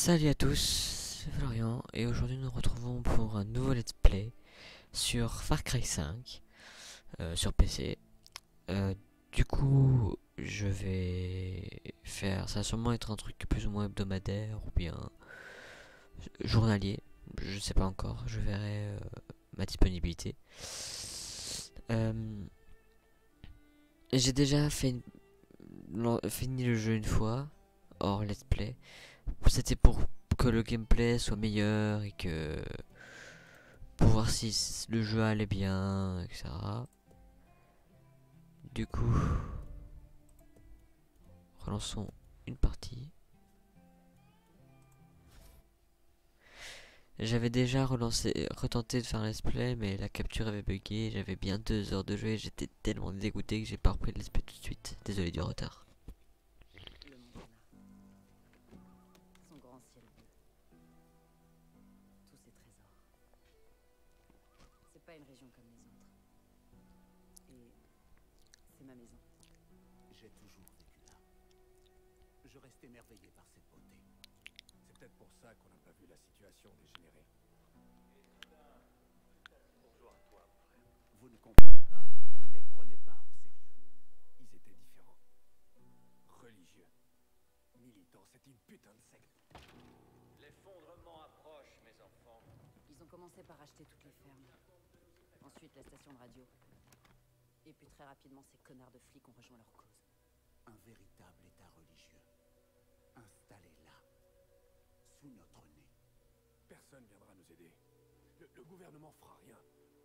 Salut à tous, c'est Florian et aujourd'hui nous nous retrouvons pour un nouveau let's play sur Far Cry 5 sur PC. Euh, du coup, je vais faire, ça va sûrement être un truc plus ou moins hebdomadaire ou bien journalier, je sais pas encore, je verrai ma disponibilité. Euh, j'ai déjà fini le jeu une fois, hors let's play. C'était pour que le gameplay soit meilleur et que pour voir si le jeu allait bien, etc. Du coup, relançons une partie. J'avais déjà retenté de faire un let's play, mais la capture avait bugué. J'avais bien 2 heures de jeu et j'étais tellement dégoûté que j'ai pas repris le let's play tout de suite. Désolé du retard. Le Montana, son grand ciel bleu, tous ses trésors. C'est pas une région comme les autres. Et c'est ma maison. J'ai toujours vécu là. Je reste émerveillé par cette beauté. C'est peut-être pour ça qu'on n'a pas vu la situation dégénérer. Bonjour à toi, mon frère. Vous ne comprenez pas. On ne les prenait pas au sérieux. Ils étaient différents. Religieux. Militants, c'était une putain de secte. L'effondrement approche, mes enfants. Ils ont commencé par acheter toutes les fermes. Ensuite, la station de radio. Et puis très rapidement, ces connards de flics ont rejoint leur cause. Un véritable état religieux. Installé là. Sous notre nez. Personne viendra nous aider. Le gouvernement fera rien.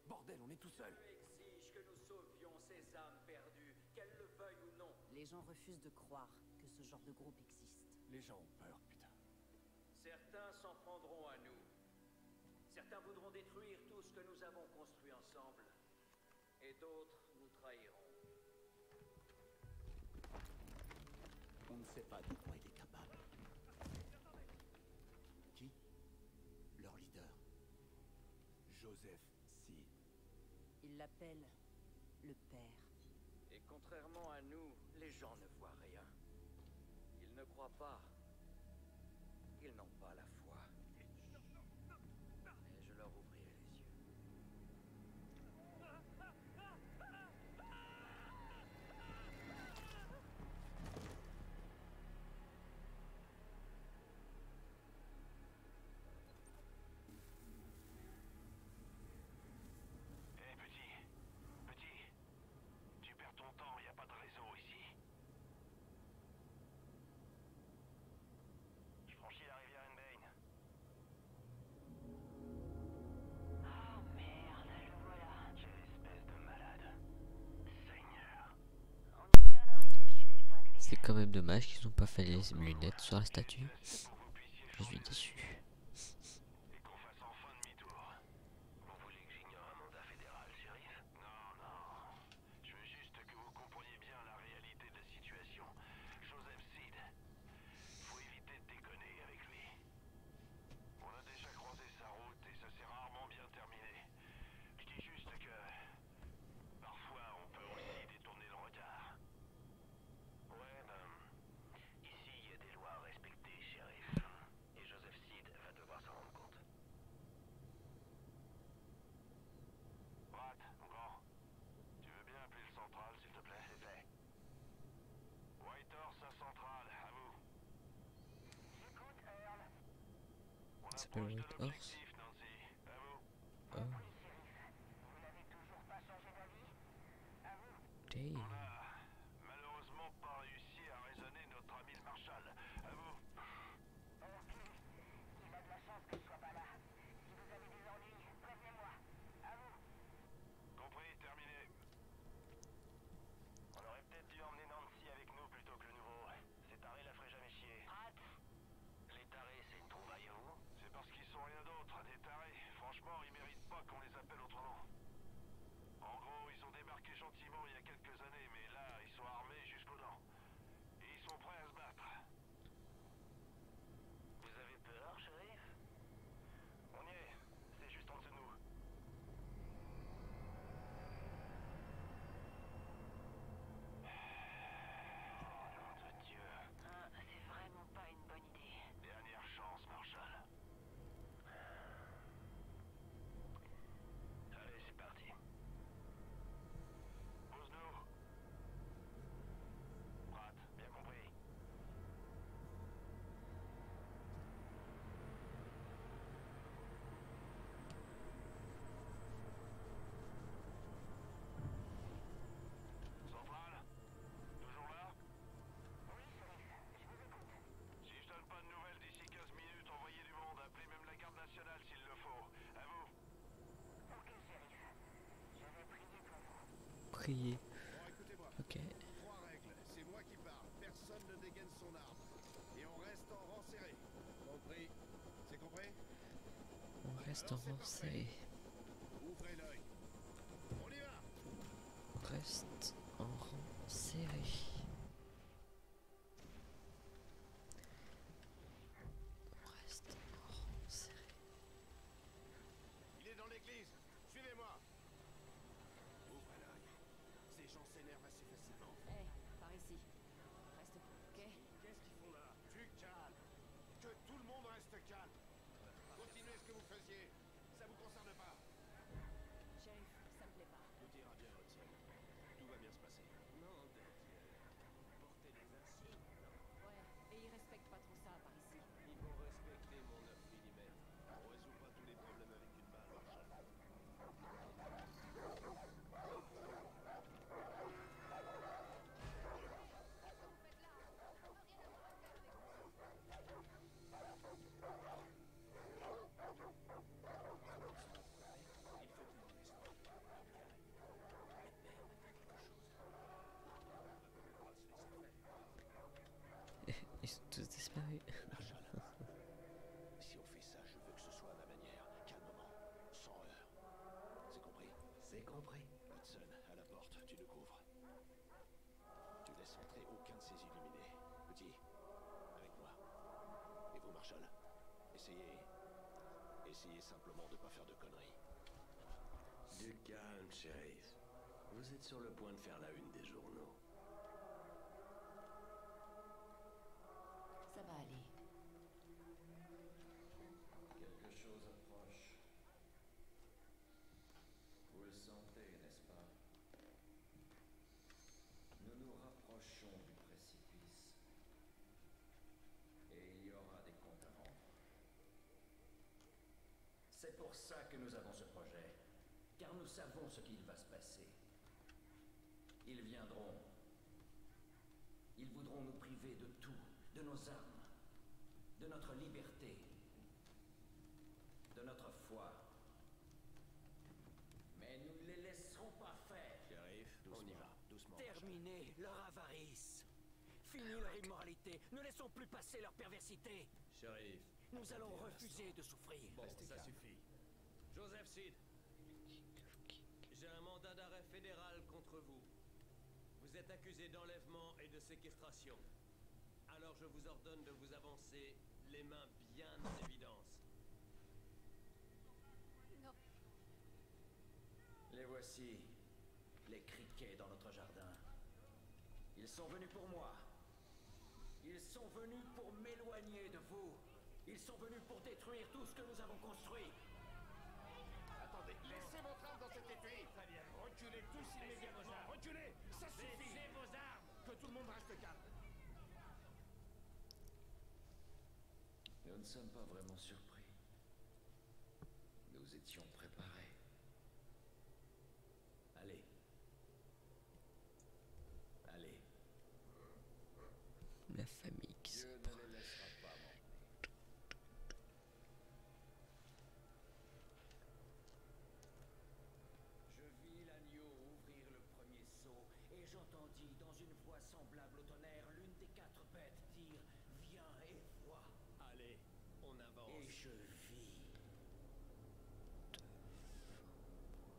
Bordel, on est tout seul. Exige que nous sauvions ces âmes perdues, qu'elles le veuillent ou non. Les gens refusent de croire que ce genre de groupe existe. Les gens ont peur, putain. Certains s'en prendront à nous. Certains voudront détruire tout ce que nous avons construit ensemble. Et d'autres nous trahiront. On ne sait pas de quoi il est capable. Qui? Leur leader. Joseph Seed. Ils l'appellent le père. Et contrairement à nous, les gens ne voient rien. Ils ne croient pas. Ils n'ont pas la foi. Et je leur ouvrirai les yeux. Hé petit, tu perds ton temps, y a pas de réseau ici. Je franchis la rivière Enbane. Oh merde, le voilà. Quelle espèce de malade. Seigneur. On est bien arrivé chez les cinglés. C'est quand même dommage qu'ils n'ont pas fait les lunettes sur la statue. C'est pour que vous puissiez Je suis changer de déçu. vie et qu'on fasse enfin demi-tour. Vous voulez que j'ignore un mandat fédéral, shérif? Non. Je veux juste que vous compreniez bien la réalité de la situation. Joseph Seed. Faut éviter de déconner avec lui. On a déjà croisé sa route et ça s'est rarement bien terminé. Je dis juste que parfois on peut aussi détourner le regard. Ouais, ici il y a des lois à respecter, shérif. Et Joseph Seed va devoir s'en rendre compte. Watt, mon grand, tu veux bien appeler le central, s'il te plaît? C'est fait. Whitehorse à central, à vous. J'écoute, Earl. On Ça s'appelle approche de Whitehorse. l'objectif, Nancy. À vous. Oh, Vous n'avez toujours pas changé d'avis? À vous. damn. On a malheureusement pas réussi à raisonner notre ami le Marshal. À vous. Ok. Il a de la chance que je sois pas là. Si vous avez des ennuis, prévenez-moi. À vous. Compris, terminé. On aurait peut-être dû emmener Nancy avec nous plutôt que le nouveau. Ces tarés la feraient jamais chier. Hâte. Les tarés, c'est une trouvaille à vous? C'est parce qu'ils sont rien d'autre, des tarés. Franchement, ils méritent pas qu'on les appelle autrement. En gros, ils ont débarqué gentiment il y a quelques années, crier. Bon, écoutez-moi. Ok. 3 règles. C'est moi qui parle. Personne ne dégaine son arme. Et on reste en rang serré. Compris? C'est compris? On reste en rang serré. Ouvrez l'œil. On y va. On reste en rang serré. On reste en rang serré. Il est dans l'église. Suivez-moi. Ouvrez l'œil. Ces gens s'énervent assez facilement. Hé, par ici. Reste cool, ok? Qu'est-ce qu'ils font là? Du calme. Que tout le monde reste calme. Continuez ce que vous faisiez. Ça vous concerne pas. Shérif, ça me plaît pas. Tout ira bien, Hudson. Tout va bien se passer. Non, de Dieu. Porter des insignes, non? Ouais, et ils respectent pas trop ça par ici. Ils vont respecter mon 9 mm. On résout pas tous les problèmes avec une balle, Marshall. Ils sont tous disparus. Marshall, si on fait ça, je veux que ce soit à ma manière, calmement, sans heurts. C'est compris? C'est compris. Hudson, à la porte, tu le couvres. Tu laisses entrer aucun de ces illuminés. Petit, avec moi. Et vous, Marshall, essayez simplement de pas faire de conneries. Du calme, shérif. Vous êtes sur le point de faire la une des journaux. Ça va aller. Quelque chose approche. Vous le sentez, n'est-ce pas? Nous nous rapprochons du précipice. Et il y aura des comptes à rendre. C'est pour ça que nous avons ce projet. Car nous savons ce qu'il va se passer. Ils viendront. Ils voudront nous priver de tout, de nos armes, de notre liberté, de notre foi. Mais nous ne les laisserons pas faire. Shérif, On y va. doucement. Terminer leur avarice. Fini leur immoralité. Ne laissons plus passer leur perversité. Shérif, Nous allons refuser de souffrir. bon, ça suffit. Joseph Seed, j'ai un mandat d'arrêt fédéral contre vous. Vous êtes accusé d'enlèvement et de séquestration. Alors je vous ordonne de vous avancer les mains bien en évidence. Non. Les voici, les criquets dans notre jardin. Ils sont venus pour moi. Ils sont venus pour m'éloigner de vous. Ils sont venus pour détruire tout ce que nous avons construit. Attendez, laissez votre arme dans cet étui. Très bien. Reculez tous immédiatement. Reculez, ça suffit. Laissez vos armes! Que tout le monde reste calme. Nous ne sommes pas vraiment surpris. Nous étions préparés. Allez. Allez. La famille qui se Dieu ne les laissera pas m'emmener. Je vis l'agneau ouvrir le premier seau et j'entendis dans une voix semblable au tonnerre l'une des 4 bêtes dire « Viens et vois Allez, on ». avance. Et je vis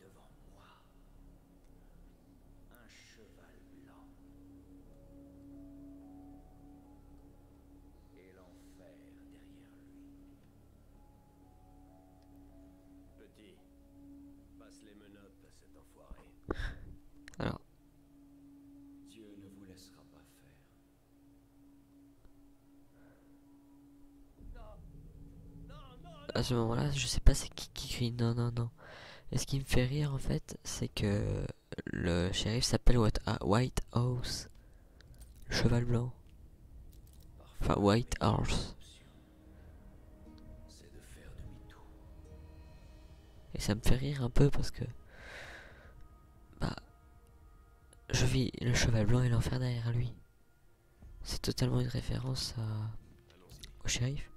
devant moi un cheval blanc et l'enfer derrière lui. Petit, passe les menottes à cet enfoiré. Alors, Dieu ne vous laissera pas faire. à ce moment-là, je sais pas c'est qui crie non, non, non. Et ce qui me fait rire en fait, c'est que le shérif s'appelle White Horse. Le cheval blanc. Enfin, White Horse. C'est de faire demi-tour. Et ça me fait rire un peu parce que. Bah. Je vis le cheval blanc et l'enfer derrière lui. C'est totalement une référence au shérif.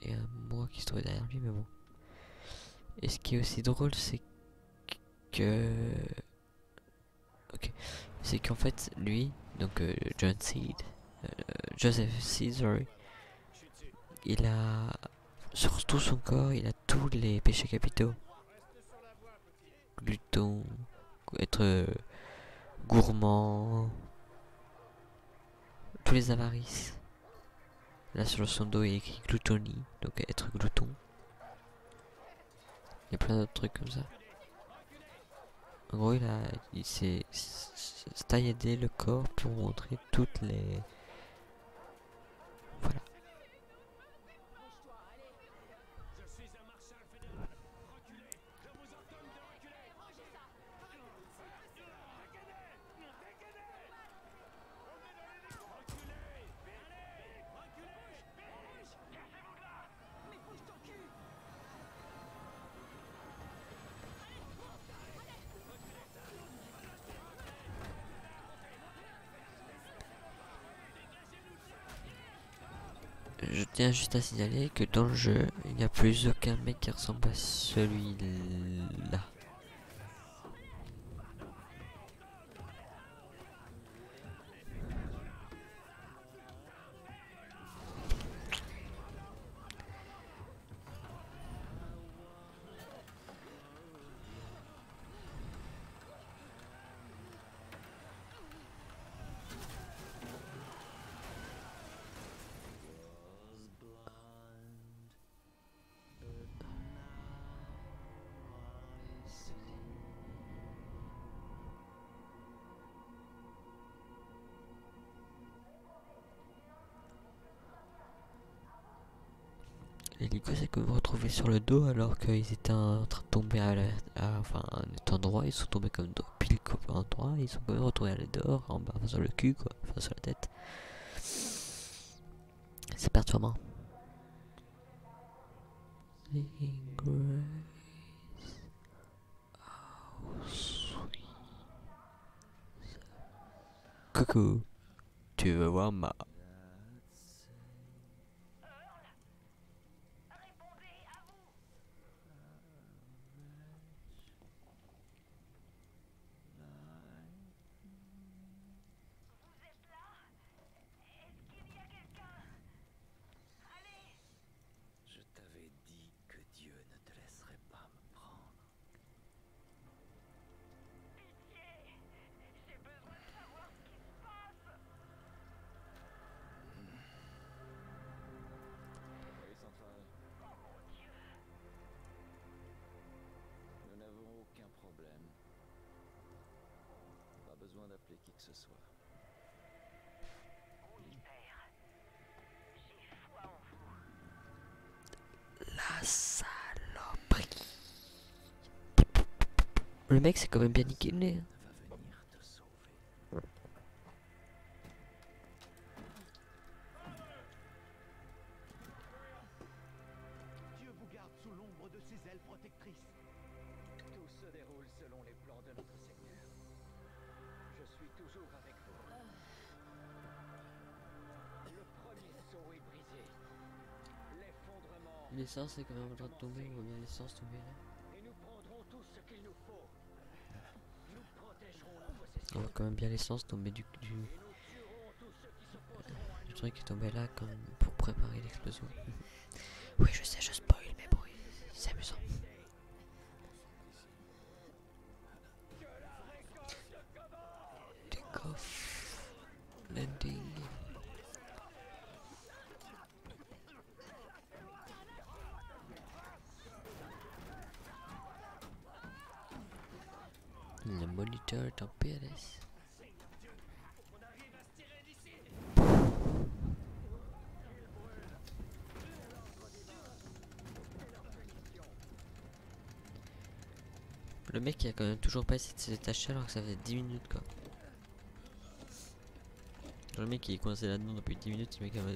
Et à moi qui se trouvais derrière lui, mais bon. Et ce qui est aussi drôle, c'est que Ok. C'est qu'en fait, lui, donc John Seed, Joseph Seed, sorry, il a sur tout son corps, il a tous les péchés capitaux. Gluton, être gourmand, tous les avarices. Là sur son dos il y a écrit gloutonie, donc être glouton. Il y a plein d'autres trucs comme ça. En gros il s'est tailladé le corps pour montrer toutes les... Voilà. Je tiens juste à signaler que dans le jeu, il n'y a plus aucun mec qui ressemble à celui-là. L'hélico c'est que vous vous retrouvez sur le dos alors qu'ils étaient en train de tomber enfin en étant droit, ils sont tombés comme pile en droit, ils sont quand même retrouvés à l'aide dehors, en bas, enfin, sur le cul quoi, enfin sur la tête. C'est perturbant. Coucou, tu veux voir ma... Je t'avais dit que Dieu ne te laisserait pas me prendre. Oui, Central. Nous n'avons aucun problème. Pas besoin d'appeler qui que ce soit. La saloperie. Le mec c'est quand même bien niqué le nez. Va venir te sauver. Dieu vous garde sous l'ombre de ses ailes protectrices. Tout se déroule selon les plans de notre Seigneur. Je suis toujours avec vous. Le premier seau est brisé. L'effondrement. L'essence est quand même en train de tomber, on va bien l'essence tomber là. Et nous prendrons tout ce qu'il nous faut. Nous protégerons nos possessions. On voit quand même bien l'essence tomber Et nous tuerons tous ceux qui s'opposeront à du truc qui tombait là comme pour préparer l'explosion. Oui je sais, je spoil mais bon, c'est amusant. Take off. Landing. Le moniteur est en PLS. Le mec il a quand même toujours pas essayé de se détacher alors que ça fait 10 minutes quoi. Le mec il est coincé là-dedans depuis 10 minutes, le mec il va...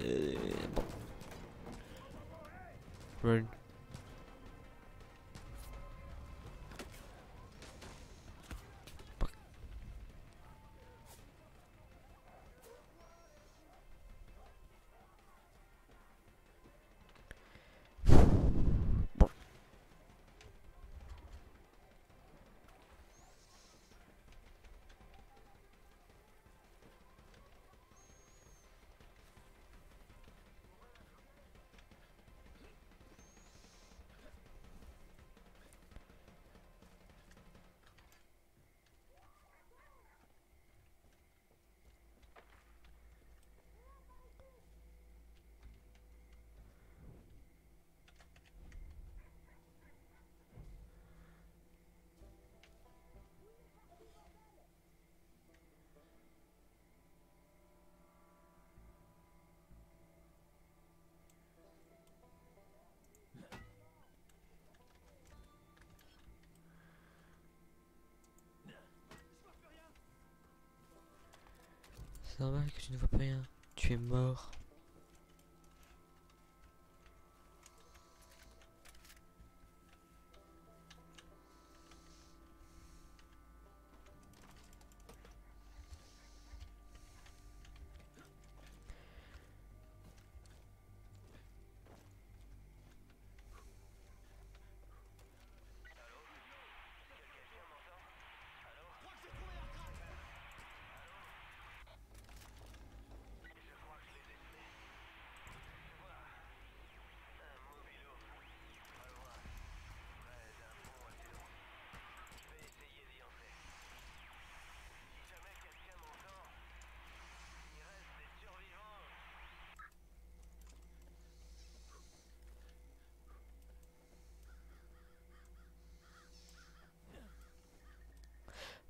Run. C'est normal que tu ne vois pas rien. Tu es mort.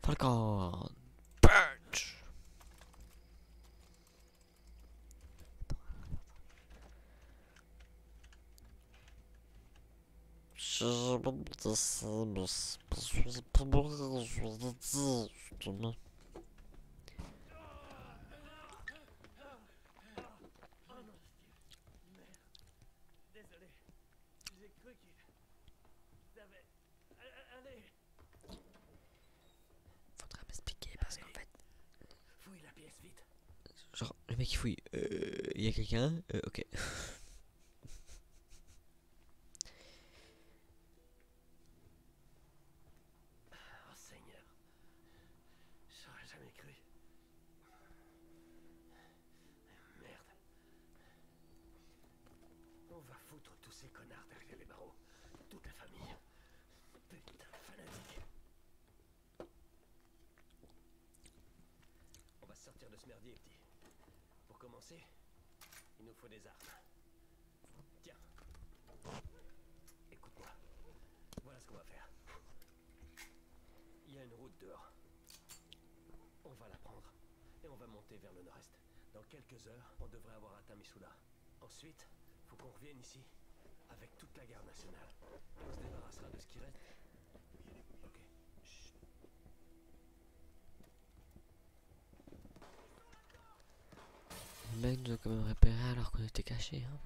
Falcon Punch. Désolé. J'ai cru qu'il avait... Allez. Faudrait m'expliquer parce qu'en fait, Fouille la pièce vite. genre le mec il fouille. Y a quelqu'un ok. Oh Seigneur. J'aurais jamais cru. Merde. On va foutre tous ces connards derrière les barreaux. Toute la famille. Putain, fanatique. On va sortir de ce merdier, petit. Pour commencer, il nous faut des armes. Tiens. Écoute-moi. Voilà ce qu'on va faire. Il y a une route dehors. On va la prendre et on va monter vers le nord-est. Dans quelques heures, on devrait avoir atteint Missoula. Ensuite, faut qu'on revienne ici avec toute la garde nationale. Et on se débarrassera de ce qui reste. Ok. Chut. Le mec nous a quand même repéré alors qu'on était cachés. Hein.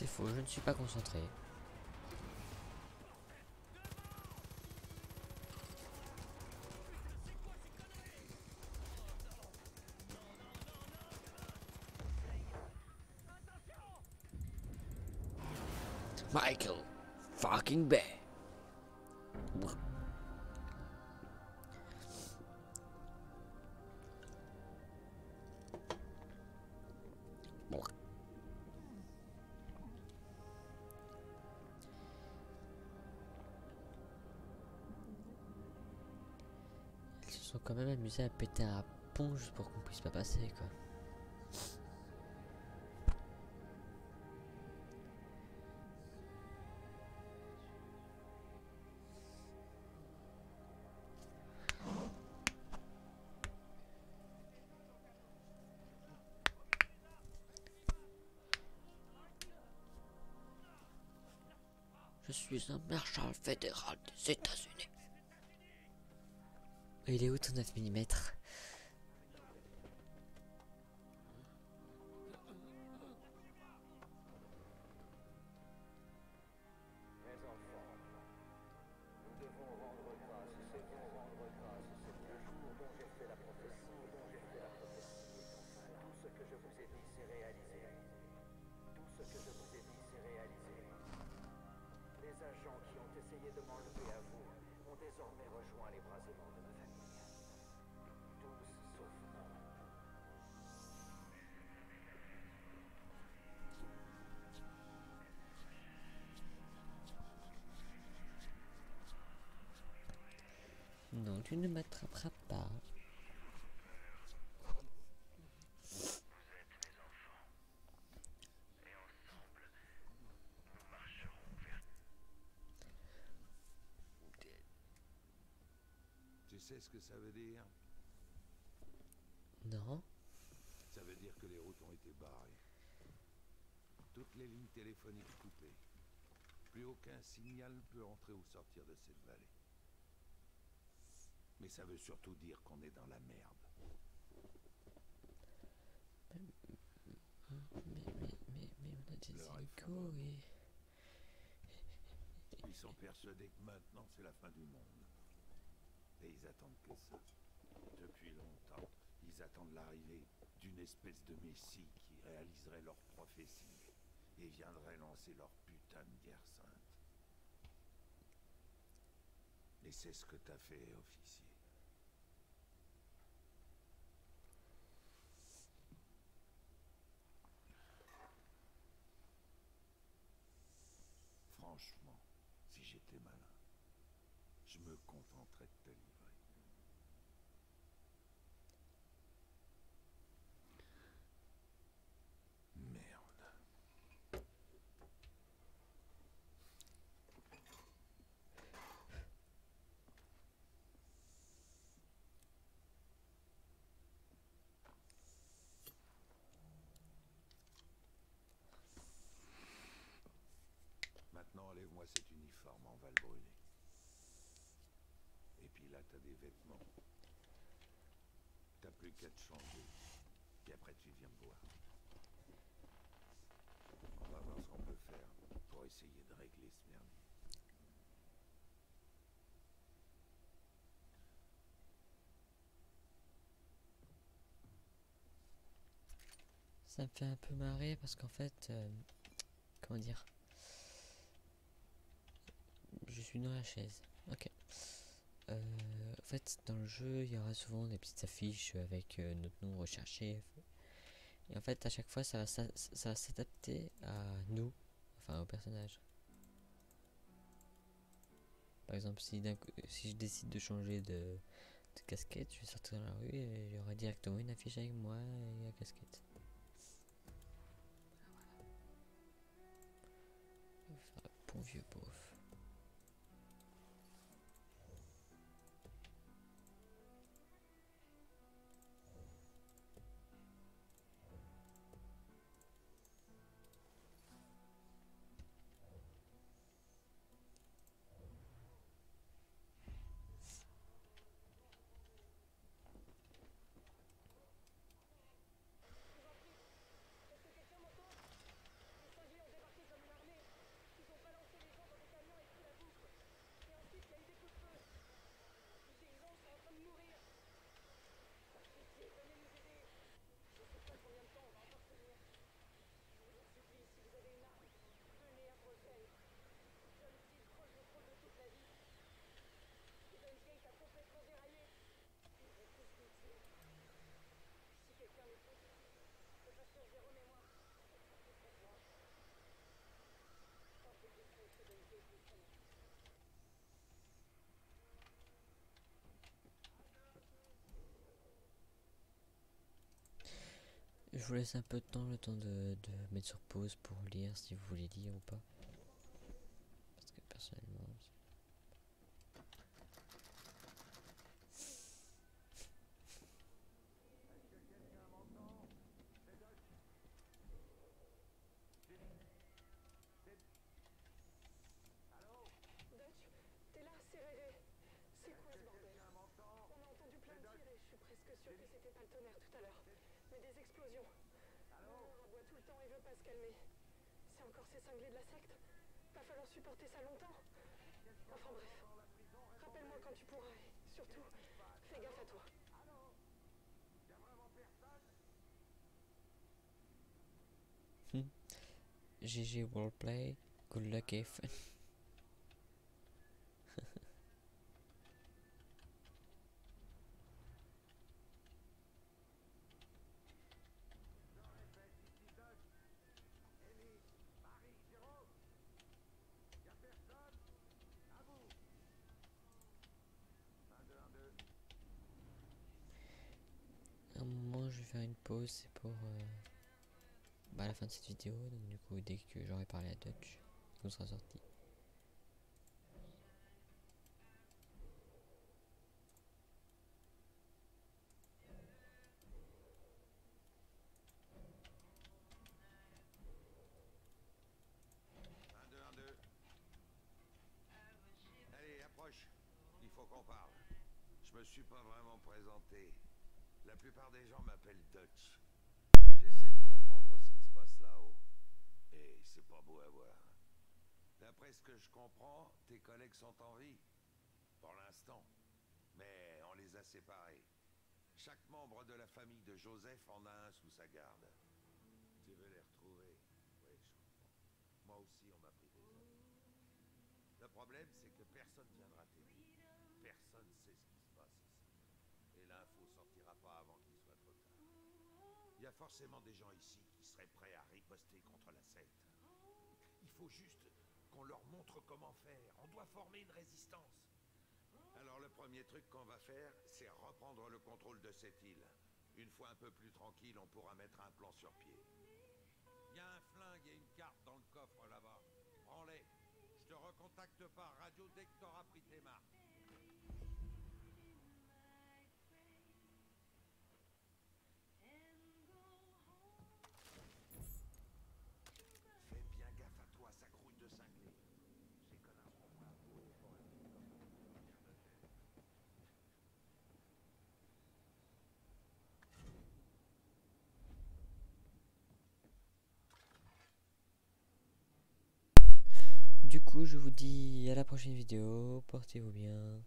C'est faux, je ne suis pas concentré. Michael fucking Bay. Ils se sont quand même amusés à péter un pont juste pour qu'on puisse pas passer quoi. Je suis un marshal fédéral des États-Unis. Il est où ton 9 mm? Non, tu ne m'attraperas pas. Tu sais ce que ça veut dire? Non. Ça veut dire que les routes ont été barrées. Toutes les lignes téléphoniques coupées. Plus aucun signal peut entrer ou sortir de cette vallée. Mais ça veut surtout dire qu'on est dans la merde. Mais on a des L'heure est hélicos favorable. et... Ils sont persuadés que maintenant c'est la fin du monde. Et ils attendent que ça. Depuis longtemps, ils attendent l'arrivée d'une espèce de messie qui réaliserait leur prophétie et viendrait lancer leur putain de guerre sainte. Et c'est ce que t'as fait, officier. Franchement, si j'étais malin, je me contenterais de te livrer. Merde. Maintenant, enlève-moi cet uniforme, on va le brûler. Et puis là, t'as des vêtements. T'as plus qu'à te changer. Puis après, tu viens me voir. On va voir ce qu'on peut faire pour essayer de régler ce merdier. Ça me fait un peu marrer parce qu'en fait... comment dire? Je suis dans la chaise. Ok. En fait, dans le jeu, il y aura souvent des petites affiches avec notre nom recherché. Et en fait, à chaque fois, ça va s'adapter à nous, enfin au personnage. Par exemple, si je décide de changer de casquette, je vais sortir dans la rue et il y aura directement une affiche avec moi et la casquette. On va faire un bon vieux beauf. Je vous laisse un peu de temps, le temps de mettre sur pause pour lire si vous voulez lire ou pas. Parce que personnellement... T'es là, c'est Réré. C'est quoi ce bordel? On a entendu plein de tirs et je suis presque sûr que c'était pas le tonnerre tout à l'heure. Mais des explosions. Mon aboie tout le temps et veut pas se calmer. C'est encore ces cinglés de la secte? Va falloir supporter ça longtemps. Enfin bref. Rappelle-moi quand tu pourras et surtout, fais gaffe à toi. GG Roleplay, good luck et fun. À un moment je vais faire une pause, c'est pour la fin de cette vidéo, donc du coup dès que j'aurai parlé à Dutch, qu'on sera sorti. Allez, approche. Il faut qu'on parle. Je me suis pas vraiment présenté. La plupart des gens m'appellent Dutch. J'essaie de comprendre ce qui se passe là-haut. Et c'est pas beau à voir. D'après ce que je comprends, tes collègues sont en vie. Pour l'instant. Mais on les a séparés. Chaque membre de la famille de Joseph en a un sous sa garde. Tu veux les retrouver? Oui, je comprends. Moi aussi, on m'a pris des amis. Le problème, c'est que personne viendra t'aider. Personne sait ce qui se passe ici. Et l'info sortira pas avant qu'il soit trop tard. Il y a forcément des gens ici qui seraient prêts à riposter contre la secte. Il faut juste qu'on leur montre comment faire. On doit former une résistance. Alors le premier truc qu'on va faire, c'est reprendre le contrôle de cette île. Une fois un peu plus tranquille, on pourra mettre un plan sur pied. Il y a un flingue et une carte dans le coffre là-bas. Prends-les. Je te recontacte par radio dès que t'auras pris tes marques. Fais bien gaffe à toi, ça grouille de cinglés. Ces connards sont prêts à mourir pour un petit comme toi. Du coup je vous dis à la prochaine vidéo, portez-vous bien.